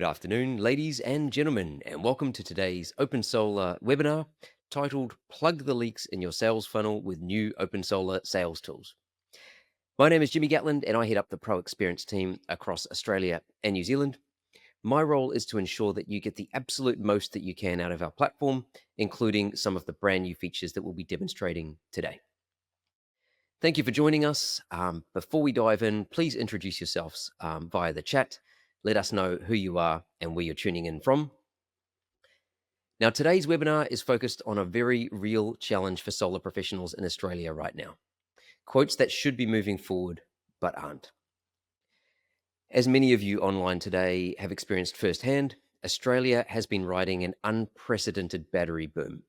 Good afternoon, ladies and gentlemen, and welcome to today's OpenSolar webinar titled Plug the Leaks in Your Sales Funnel with New OpenSolar Sales Tools. My name is Jimmy Gatland, and I head up the Pro Experience team across Australia and New Zealand. My role is to ensure that you get the absolute most that you can out of our platform, including some of the brand new features that we'll be demonstrating today. Thank you for joining us. Before we dive in, please introduce yourselves via the chat. Let us know who you are and where you're tuning in from. Now, today's webinar is focused on a very real challenge for solar professionals in Australia right now. Quotes that should be moving forward, but aren't. As many of you online today have experienced firsthand, Australia has been riding an unprecedented battery boom.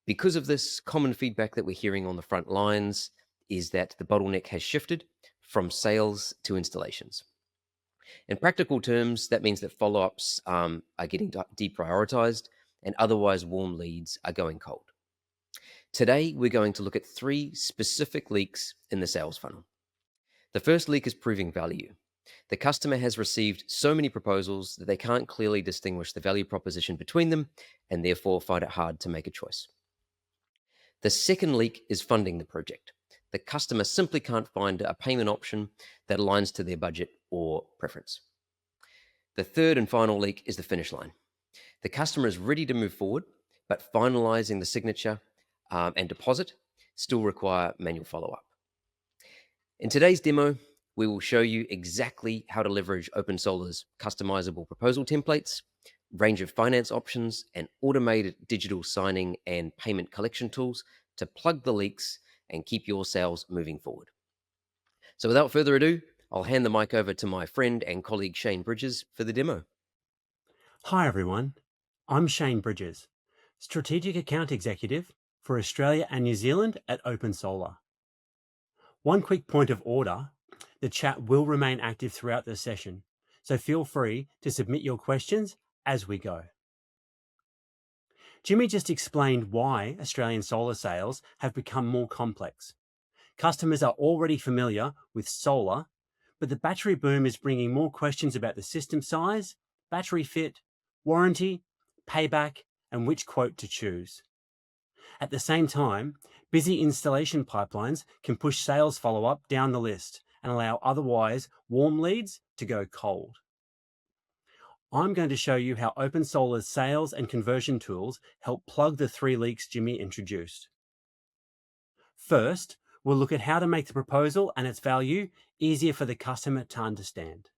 Because of this, common feedback that we're hearing on the front lines is that the bottleneck has shifted from sales to installations. In practical terms, that means that follow-ups are getting deprioritized and otherwise warm leads are going cold. Today, we're going to look at 3 specific leaks in the sales funnel. The first leak is proving value. The customer has received so many proposals that they can't clearly distinguish the value proposition between them and therefore find it hard to make a choice. The second leak is funding the project. The customer simply can't find a payment option that aligns to their budget or preference. The third and final leak is the finish line. The customer is ready to move forward, but finalizing the signature and deposit still require manual follow-up. In today's demo, we will show you exactly how to leverage OpenSolar's customizable proposal templates, range of finance options, and automated digital signing and payment collection tools to plug the leaks and keep your sales moving forward. So without further ado, I'll hand the mic over to my friend and colleague Shane Bridges for the demo. Hi everyone, I'm Shane Bridges, Strategic Account Executive for Australia and New Zealand at OpenSolar. One quick point of order, the chat will remain active throughout the session, so feel free to submit your questions as we go. Jimmy just explained why Australian solar sales have become more complex. Customers are already familiar with solar, but the battery boom is bringing more questions about the system size, battery fit, warranty, payback, and which quote to choose. At the same time, busy installation pipelines can push sales follow-up down the list and allow otherwise warm leads to go cold. I'm going to show you how OpenSolar's sales and conversion tools help plug the 3 leaks Jimmy introduced. First, we'll look at how to make the proposal and its value easier for the customer to understand.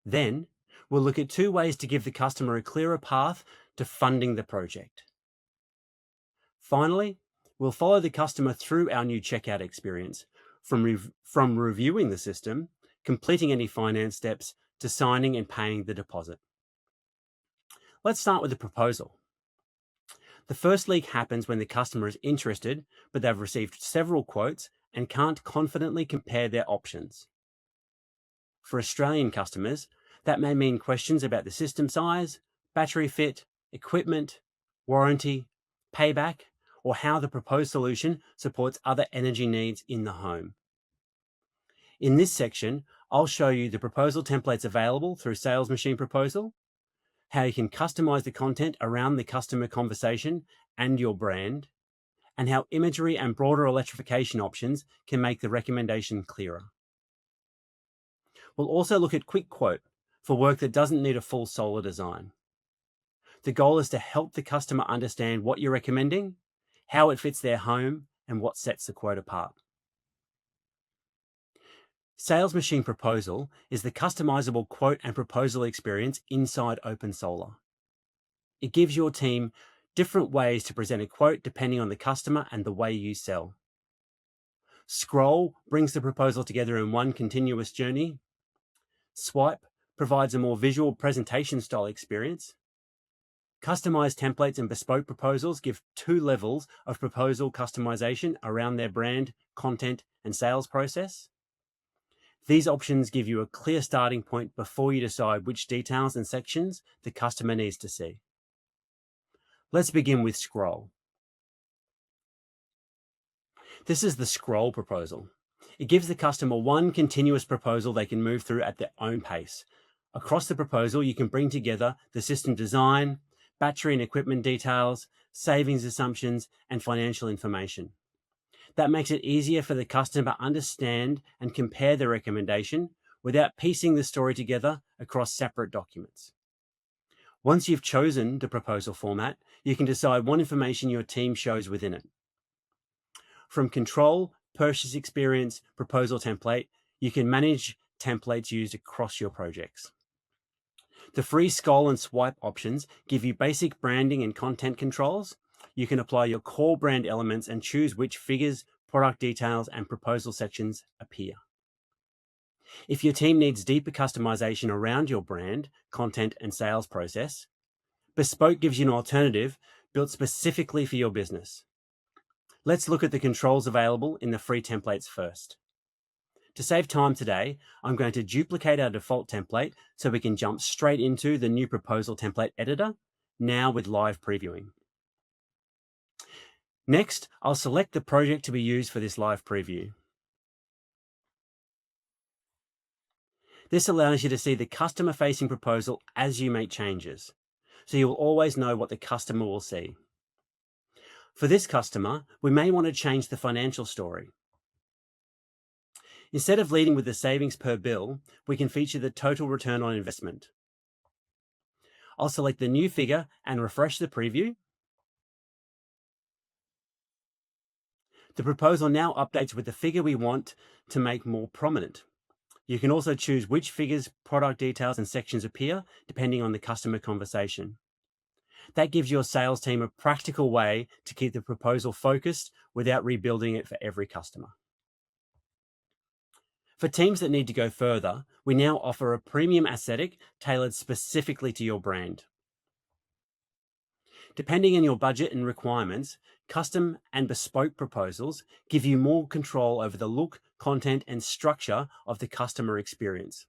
Then, we'll look at 2 ways to give the customer a clearer path to funding the project. Finally, we'll follow the customer through our new checkout experience, from reviewing the system, completing any finance steps, to signing and paying the deposit. Let's start with the proposal. The first leak happens when the customer is interested, but they've received several quotes and can't confidently compare their options. For Australian customers, that may mean questions about the system size, battery fit, equipment, warranty, payback, or how the proposed solution supports other energy needs in the home. In this section, I'll show you the proposal templates available through Sales Machine Proposal, how you can customize the content around the customer conversation and your brand, and how imagery and broader electrification options can make the recommendation clearer. We'll also look at Quick Quote for work that doesn't need a full solar design. The goal is to help the customer understand what you're recommending, how it fits their home, and what sets the quote apart. Sales Machine Proposal is the customizable quote and proposal experience inside OpenSolar. It gives your team different ways to present a quote depending on the customer and the way you sell. Scroll brings the proposal together in one continuous journey. Swipe provides a more visual presentation style experience. Customized templates and bespoke proposals give 2 levels of proposal customization around their brand, content, and sales process. These options give you a clear starting point before you decide which details and sections the customer needs to see. Let's begin with Scroll. This is the Scroll proposal. It gives the customer one continuous proposal they can move through at their own pace, Across the proposal, you can bring together the system design, battery and equipment details, savings assumptions, and financial information. That makes it easier for the customer to understand and compare the recommendation without piecing the story together across separate documents. Once you've chosen the proposal format, you can decide what information your team shows within it. From control, purchase experience, proposal template, you can manage templates used across your projects. The free scroll and swipe options give you basic branding and content controls. You can apply your core brand elements and choose which figures, product details, and proposal sections appear. If your team needs deeper customization around your brand, content, and sales process, Bespoke gives you an alternative built specifically for your business. Let's look at the controls available in the free templates first. To save time today, I'm going to duplicate our default template so we can jump straight into the new proposal template editor, now with live previewing. Next, I'll select the project to be used for this live preview. This allows you to see the customer-facing proposal as you make changes, so you'll always know what the customer will see. For this customer, we may want to change the financial story. Instead of leading with the savings per bill, we can feature the total return on investment. I'll select the new figure and refresh the preview. The proposal now updates with the figure we want to make more prominent. You can also choose which figures, product details, and sections appear depending on the customer conversation. That gives your sales team a practical way to keep the proposal focused without rebuilding it for every customer. For teams that need to go further, we now offer a premium aesthetic tailored specifically to your brand. Depending on your budget and requirements, custom and bespoke proposals give you more control over the look, content, and structure of the customer experience.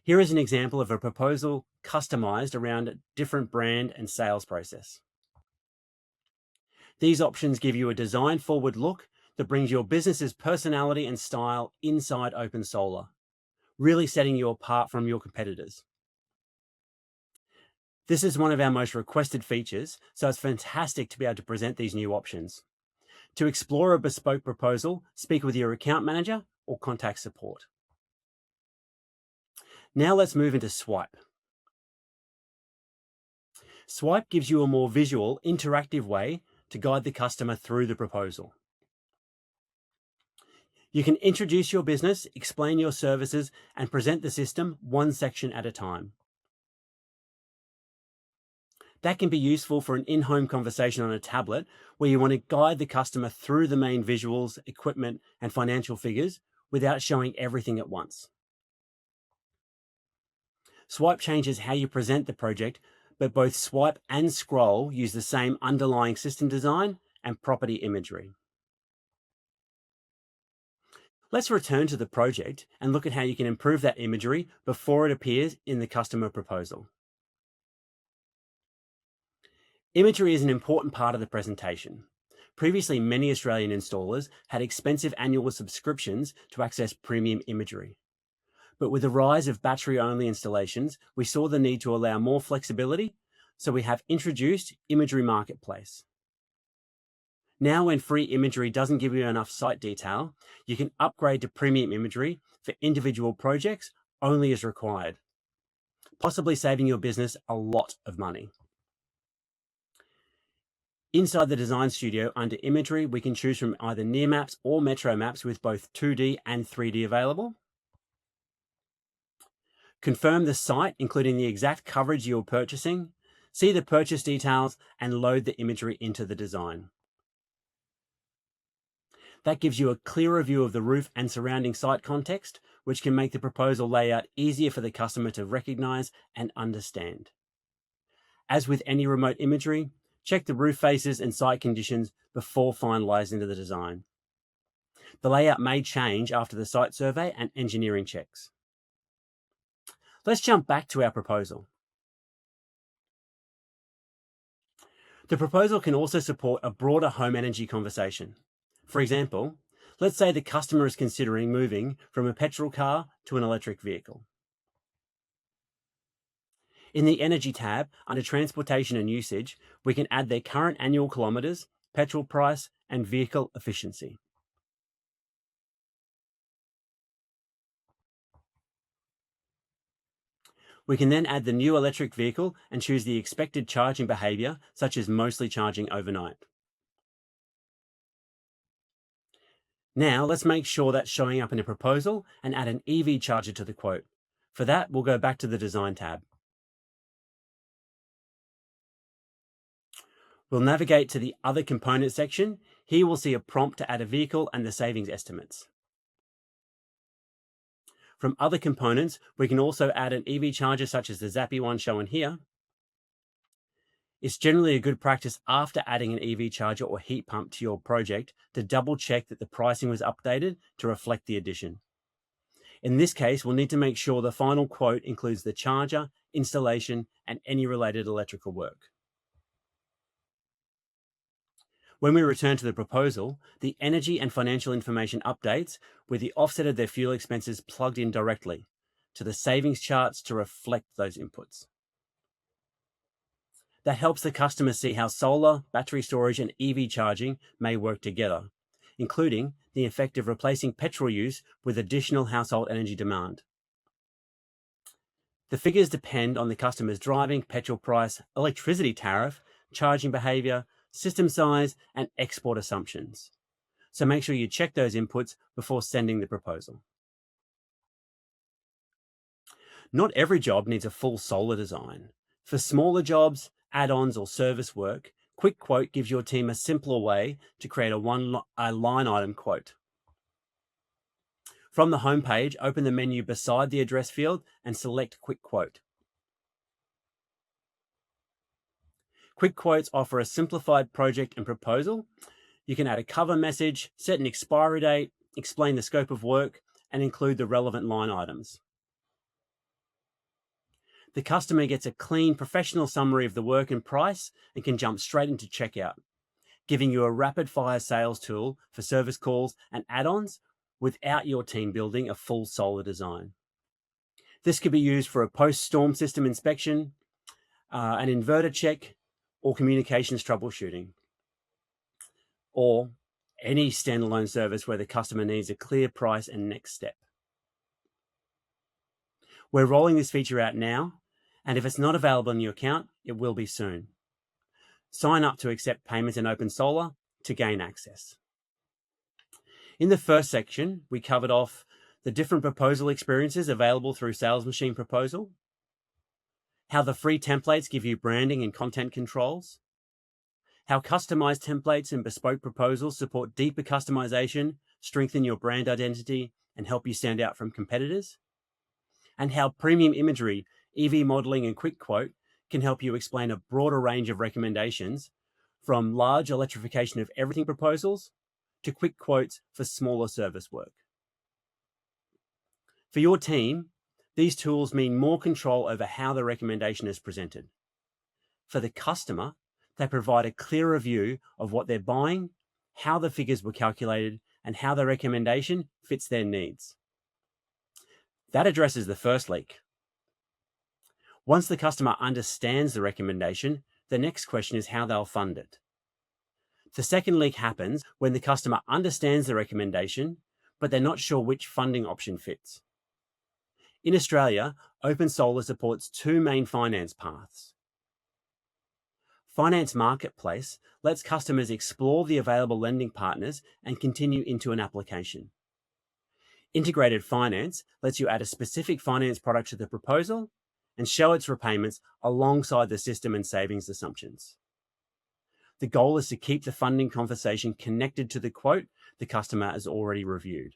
Here is an example of a proposal customized around a different brand and sales process. These options give you a design-forward look that brings your business's personality and style inside OpenSolar, really setting you apart from your competitors. This is one of our most requested features, so it's fantastic to be able to present these new options. To explore a bespoke proposal, speak with your account manager or contact support. Now let's move into Swipe. Swipe gives you a more visual, interactive way to guide the customer through the proposal. You can introduce your business, explain your services, and present the system one section at a time. That can be useful for an in-home conversation on a tablet where you want to guide the customer through the main visuals, equipment, and financial figures without showing everything at once. Swipe changes how you present the project, but both Swipe and Scroll use the same underlying system design and property imagery. Let's return to the project and look at how you can improve that imagery before it appears in the customer proposal. Imagery is an important part of the presentation. Previously, many Australian installers had expensive annual subscriptions to access premium imagery. But with the rise of battery-only installations, we saw the need to allow more flexibility, so we have introduced Imagery Marketplace. Now, when free imagery doesn't give you enough site detail, you can upgrade to premium imagery for individual projects only as required, possibly saving your business a lot of money. Inside the Design Studio, under Imagery, we can choose from either near maps or metro maps with both 2D and 3D available. Confirm the site, including the exact coverage you're purchasing, see the purchase details, and load the imagery into the design. That gives you a clearer view of the roof and surrounding site context, which can make the proposal layout easier for the customer to recognize and understand. As with any remote imagery, check the roof faces and site conditions before finalizing the design. The layout may change after the site survey and engineering checks. Let's jump back to our proposal. The proposal can also support a broader home energy conversation. For example, let's say the customer is considering moving from a petrol car to an electric vehicle. In the Energy tab, under Transportation and Usage, we can add their current annual kilometres, petrol price, and vehicle efficiency. We can then add the new electric vehicle and choose the expected charging behaviour, such as mostly charging overnight. Now let's make sure that's showing up in a proposal and add an EV charger to the quote. For that, we'll go back to the Design tab. We'll navigate to the Other Component section. Here we'll see a prompt to add a vehicle and the savings estimates. From other components, we can also add an EV charger such as the Zappy one shown here. It's generally a good practice after adding an EV charger or heat pump to your project to double check that the pricing was updated to reflect the addition. In this case, we'll need to make sure the final quote includes the charger, installation, and any related electrical work. When we return to the proposal, the energy and financial information updates with the offset of their fuel expenses plugged in directly to the savings charts to reflect those inputs. That helps the customer see how solar, battery storage, and EV charging may work together, including the effect of replacing petrol use with additional household energy demand. The figures depend on the customer's driving, petrol price, electricity tariff, charging behaviour, system size, and export assumptions. So make sure you check those inputs before sending the proposal. Not every job needs a full solar design. For smaller jobs, add-ons, or service work, Quick Quote gives your team a simpler way to create a line item quote. From the home page, open the menu beside the address field and select Quick Quote. Quick Quotes offer a simplified project and proposal. You can add a cover message, set an expiry date, explain the scope of work, and include the relevant line items. The customer gets a clean, professional summary of the work and price and can jump straight into checkout, giving you a rapid-fire sales tool for service calls and add-ons without your team building a full solar design. This could be used for a post-storm system inspection, an inverter check, or communications troubleshooting, or any standalone service where the customer needs a clear price and next step. We're rolling this feature out now, and if it's not available in your account, it will be soon. Sign up to accept payments in OpenSolar to gain access. In the first section, we covered off the different proposal experiences available through Sales Machine Proposal, how the free templates give you branding and content controls, how customized templates and bespoke proposals support deeper customization, strengthen your brand identity, and help you stand out from competitors, and how premium imagery, EV modeling, and Quick Quote can help you explain a broader range of recommendations from large electrification of everything proposals to quick quotes for smaller service work. For your team, these tools mean more control over how the recommendation is presented. For the customer, they provide a clearer view of what they're buying, how the figures were calculated, and how the recommendation fits their needs. That addresses the first leak. Once the customer understands the recommendation, the next question is how they'll fund it. The second leak happens when the customer understands the recommendation, but they're not sure which funding option fits. In Australia, OpenSolar supports two main finance paths. Finance Marketplace lets customers explore the available lending partners and continue into an application. Integrated Finance lets you add a specific finance product to the proposal and show its repayments alongside the system and savings assumptions. The goal is to keep the funding conversation connected to the quote the customer has already reviewed.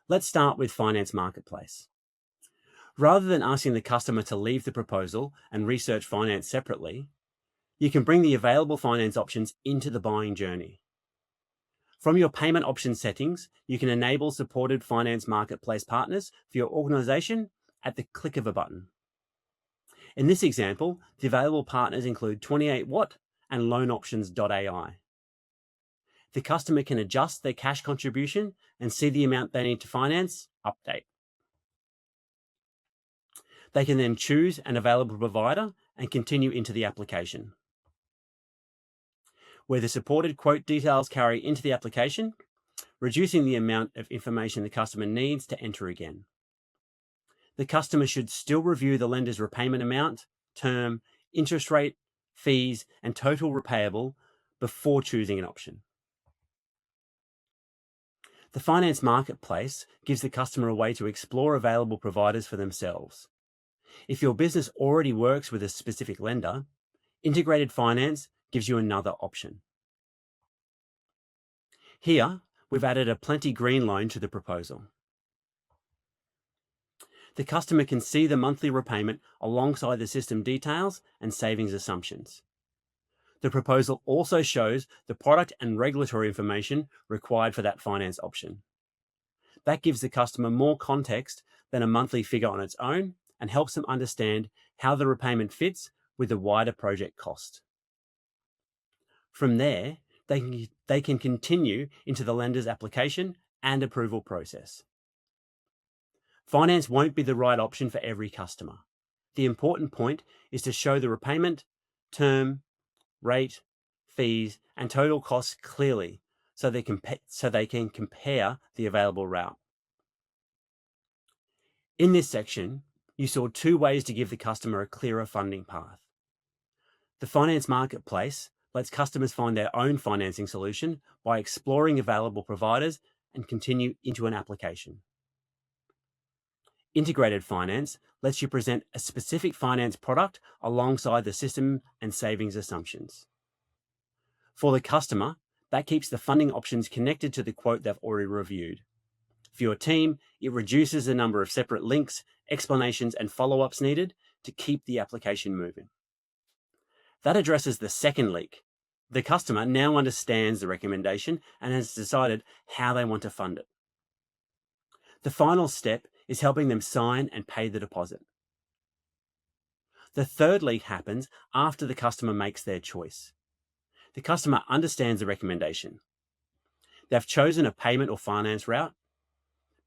Let's start with Finance Marketplace. Rather than asking the customer to leave the proposal and research finance separately, you can bring the available finance options into the buying journey. From your payment option settings, you can enable supported Finance Marketplace partners for your organization at the click of a button. In this example, the available partners include 28watt and loanoptions.ai. The customer can adjust their cash contribution and see the amount they need to finance, update. They can then choose an available provider and continue into the application. Where the supported quote details carry into the application, reducing the amount of information the customer needs to enter again. The customer should still review the lender's repayment amount, term, interest rate, fees, and total repayable before choosing an option. The finance marketplace gives the customer a way to explore available providers for themselves. If your business already works with a specific lender, integrated finance gives you another option. Here, we've added a plenty green loan to the proposal. The customer can see the monthly repayment alongside the system details and savings assumptions. The proposal also shows the product and regulatory information required for that finance option. That gives the customer more context than a monthly figure on its own and helps them understand how the repayment fits with the wider project cost. From there, they can continue into the lender's application and approval process. Finance won't be the right option for every customer. The important point is to show the repayment, term, rate, fees, and total costs clearly so they can compare the available route. In this section, you saw two ways to give the customer a clearer funding path. The finance marketplace lets customers find their own financing solution by exploring available providers and continue into an application. Integrated finance lets you present a specific finance product alongside the system and savings assumptions. For the customer, that keeps the funding options connected to the quote they've already reviewed. For your team, it reduces the number of separate links, explanations, and follow-ups needed to keep the application moving. That addresses the second leak. The customer now understands the recommendation and has decided how they want to fund it. The final step is helping them sign and pay the deposit. The third leak happens after the customer makes their choice. The customer understands the recommendation. They've chosen a payment or finance route,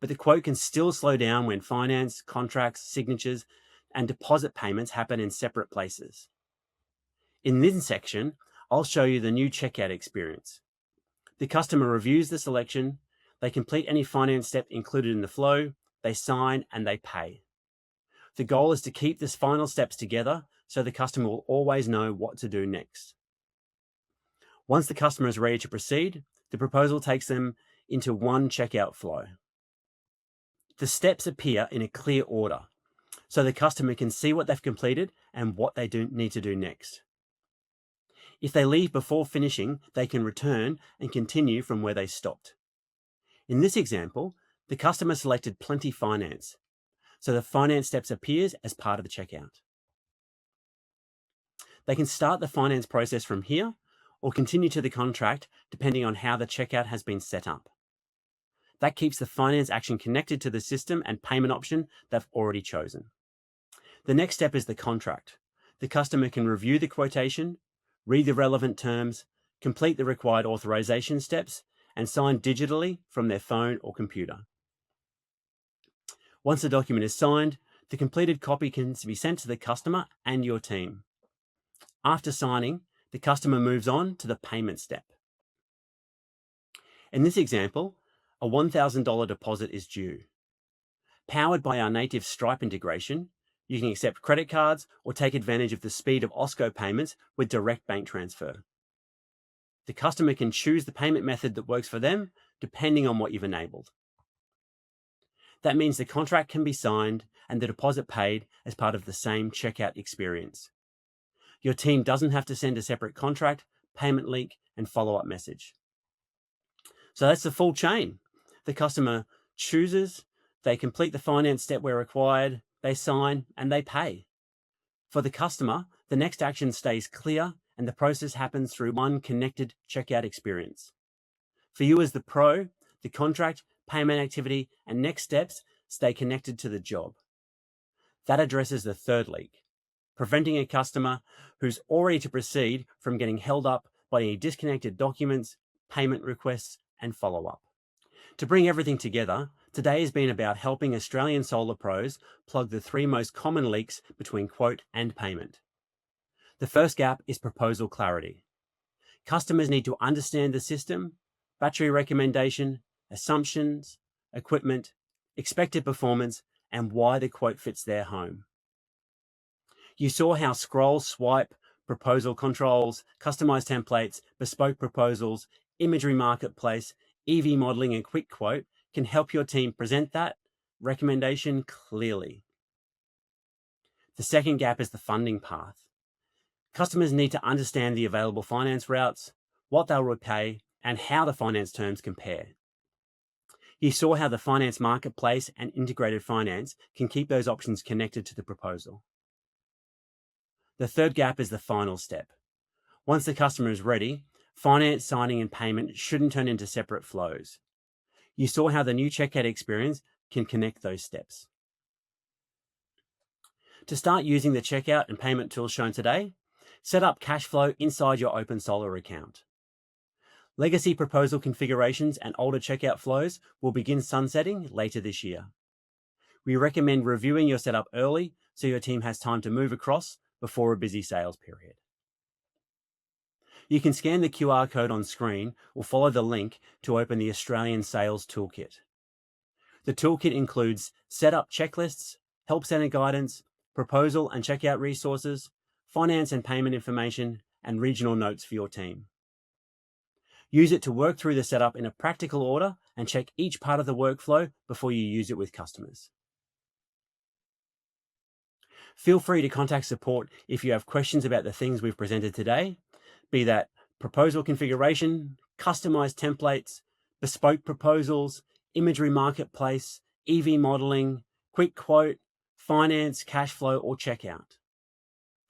but the quote can still slow down when finance, contracts, signatures, and deposit payments happen in separate places. In this section, I'll show you the new checkout experience. The customer reviews the selection, they complete any finance step included in the flow, they sign, and they pay. The goal is to keep these final steps together so the customer will always know what to do next. Once the customer is ready to proceed, the proposal takes them into one checkout flow. The steps appear in a clear order, so the customer can see what they've completed and what they need to do next. If they leave before finishing, they can return and continue from where they stopped. In this example, the customer selected Plenty Finance, so the finance steps appears as part of the checkout. They can start the finance process from here or continue to the contract depending on how the checkout has been set up. That keeps the finance action connected to the system and payment option they've already chosen. The next step is the contract. The customer can review the quotation, read the relevant terms, complete the required authorization steps, and sign digitally from their phone or computer. Once the document is signed, the completed copy can be sent to the customer and your team. After signing, the customer moves on to the payment step. In this example, a $1,000 deposit is due. Powered by our native Stripe integration, you can accept credit cards or take advantage of the speed of OSCO payments with direct bank transfer. The customer can choose the payment method that works for them, depending on what you've enabled. That means the contract can be signed and the deposit paid as part of the same checkout experience. Your team doesn't have to send a separate contract, payment link, and follow-up message. So that's the full chain. The customer chooses, they complete the finance step where required, they sign, and they pay. For the customer, the next action stays clear and the process happens through one connected checkout experience. For you as the pro, the contract, payment activity, and next steps stay connected to the job. That addresses the third leak, preventing a customer who's already to proceed from getting held up by any disconnected documents, payment requests, and follow-up. To bring everything together, Today has been about helping Australian solar pros plug the three most common leaks between quote and payment. The first gap is proposal clarity. Customers need to understand the system, battery recommendation, assumptions, equipment, expected performance, and why the quote fits their home. You saw how scroll, swipe, proposal controls, customized templates, bespoke proposals, imagery marketplace, EV modeling, and quick quote can help your team present that recommendation clearly. The second gap is the funding path. Customers need to understand the available finance routes, what they'll repay, and how the finance terms compare. You saw how the finance marketplace and integrated finance can keep those options connected to the proposal. The third gap is the final step. Once the customer is ready, finance, signing, and payment shouldn't turn into separate flows. You saw how the new checkout experience can connect those steps. To start using the checkout and payment tools shown today, set up cash flow inside your OpenSolar account. Legacy proposal configurations and older checkout flows will begin sunsetting later this year. We recommend reviewing your setup early so your team has time to move across before a busy sales period. You can scan the QR code on screen or follow the link to open the Australian Sales Toolkit. The toolkit includes setup checklists, help center guidance, proposal and checkout resources, finance and payment information, and regional notes for your team. Use it to work through the setup in a practical order and check each part of the workflow before you use it with customers. Feel free to contact support if you have questions about the things we've presented today, be that proposal configuration, customized templates, bespoke proposals, imagery marketplace, EV modeling, quick quote, finance, cash flow, or checkout.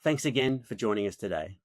Thanks again for joining us today.